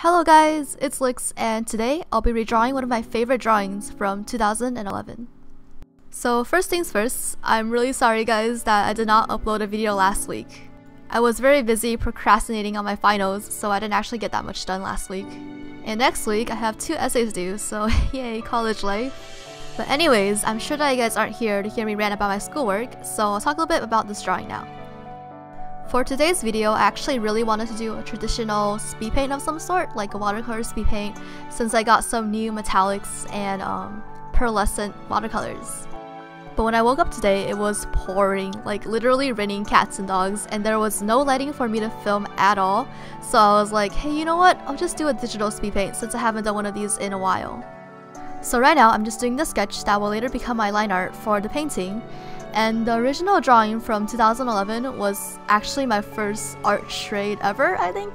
Hello guys, it's Lix, and today I'll be redrawing one of my favorite drawings from 2011. So first things first, I'm really sorry guys that I did not upload a video last week. I was very busy procrastinating on my finals, so I didn't actually get that much done last week. And next week I have 2 essays due, so yay, college life. But anyways, I'm sure that you guys aren't here to hear me rant about my schoolwork, so I'll talk a little bit about this drawing now. For today's video, I actually really wanted to do a traditional speed paint of some sort, like a watercolor speed paint, since I got some new metallics and pearlescent watercolors. But when I woke up today, it was pouring, like literally raining cats and dogs, and there was no lighting for me to film at all. So I was like, hey, you know what? I'll just do a digital speed paint since I haven't done one of these in a while. So right now, I'm just doing the sketch that will later become my line art for the painting. And the original drawing from 2011 was actually my first art trade ever, I think.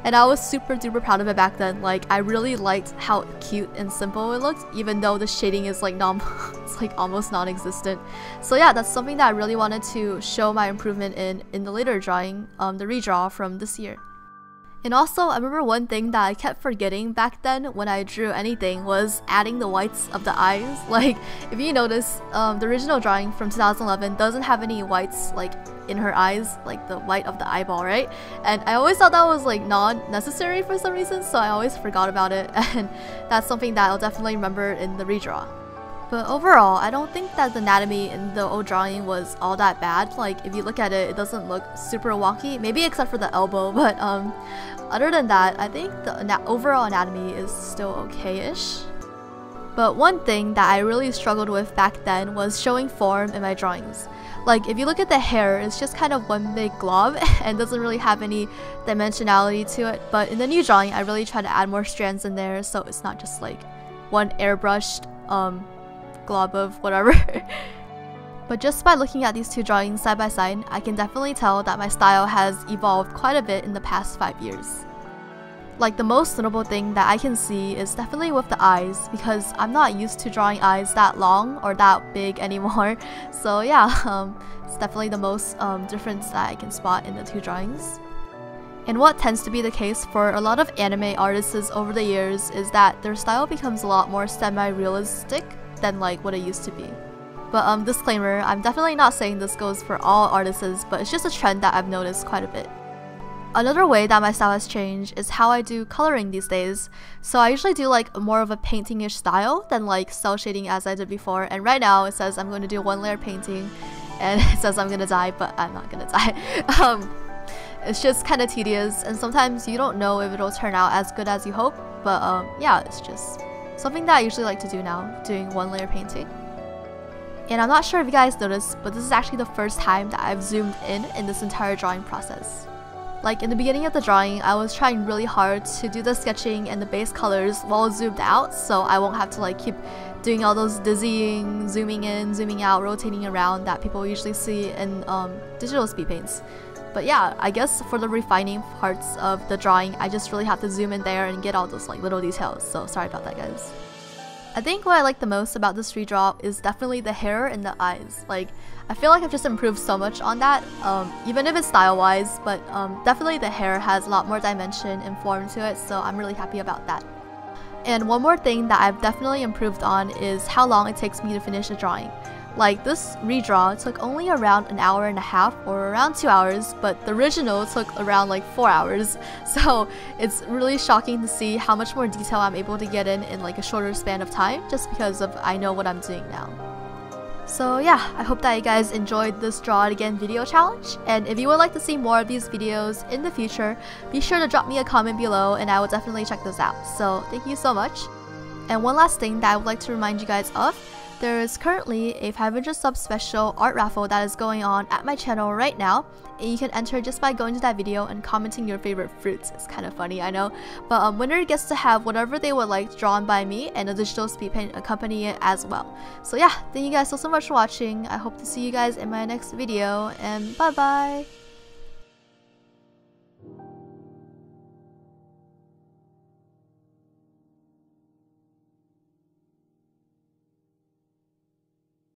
And I was super duper proud of it back then. Like, I really liked how cute and simple it looked, even though the shading is like it's like almost non-existent. So yeah, that's something that I really wanted to show my improvement in the later drawing, the redraw from this year. And also, I remember one thing that I kept forgetting back then when I drew anything was adding the whites of the eyes. Like, if you notice, the original drawing from 2011 doesn't have any whites like in her eyes, like the white of the eyeball, right? And I always thought that was like non-necessary for some reason, so I always forgot about it, and that's something that I'll definitely remember in the redraw. But overall, I don't think that the anatomy in the old drawing was all that bad. Like, if you look at it, it doesn't look super wonky, maybe except for the elbow, but other than that, I think the overall anatomy is still okay-ish. But one thing that I really struggled with back then was showing form in my drawings. Like, if you look at the hair, it's just kind of one big glob and doesn't really have any dimensionality to it. But in the new drawing, I really try to add more strands in there, so it's not just like one airbrushed glob of whatever. But just by looking at these two drawings side by side, I can definitely tell that my style has evolved quite a bit in the past 5 years. Like, the most notable thing that I can see is definitely with the eyes, because I'm not used to drawing eyes that long or that big anymore. So yeah, it's definitely the most difference that I can spot in the two drawings. And what tends to be the case for a lot of anime artists over the years is that their style becomes a lot more semi-realistic than like what it used to be. But disclaimer, I'm definitely not saying this goes for all artists, but it's just a trend that I've noticed quite a bit. Another way that my style has changed is how I do coloring these days. So I usually do like more of a painting-ish style than like cell shading as I did before, and right now it says I'm going to do one layer painting and it says I'm gonna die, but I'm not gonna die. It's just kind of tedious, and sometimes you don't know if it'll turn out as good as you hope, but yeah, it's just something that I usually like to do now, doing one layer painting. And I'm not sure if you guys noticed, but this is actually the first time that I've zoomed in this entire drawing process. Like, in the beginning of the drawing, I was trying really hard to do the sketching and the base colors while zoomed out, so I won't have to like keep doing all those dizzying, zooming in, zooming out, rotating around that people usually see in digital speed paints. But yeah, I guess for the refining parts of the drawing, I just really have to zoom in there and get all those like little details, so sorry about that guys. I think what I like the most about this redraw is definitely the hair and the eyes. Like, I feel like I've just improved so much on that, even if it's style-wise, but definitely the hair has a lot more dimension and form to it, so I'm really happy about that. And one more thing that I've definitely improved on is how long it takes me to finish a drawing. Like, this redraw took only around an hour and a half or around 2 hours, but the original took around like 4 hours. So it's really shocking to see how much more detail I'm able to get in like a shorter span of time, just because of I know what I'm doing now. So yeah, I hope that you guys enjoyed this draw it again video challenge, and if you would like to see more of these videos in the future, be sure to drop me a comment below and I will definitely check those out. So thank you so much. And one last thing that I would like to remind you guys of: there is currently a 500 sub special art raffle that is going on at my channel right now, and you can enter just by going to that video and commenting your favorite fruits. It's kind of funny, I know, but winner gets to have whatever they would like drawn by me and a digital speed paint accompany it as well. So yeah, thank you guys so much for watching. I hope to see you guys in my next video, and bye bye!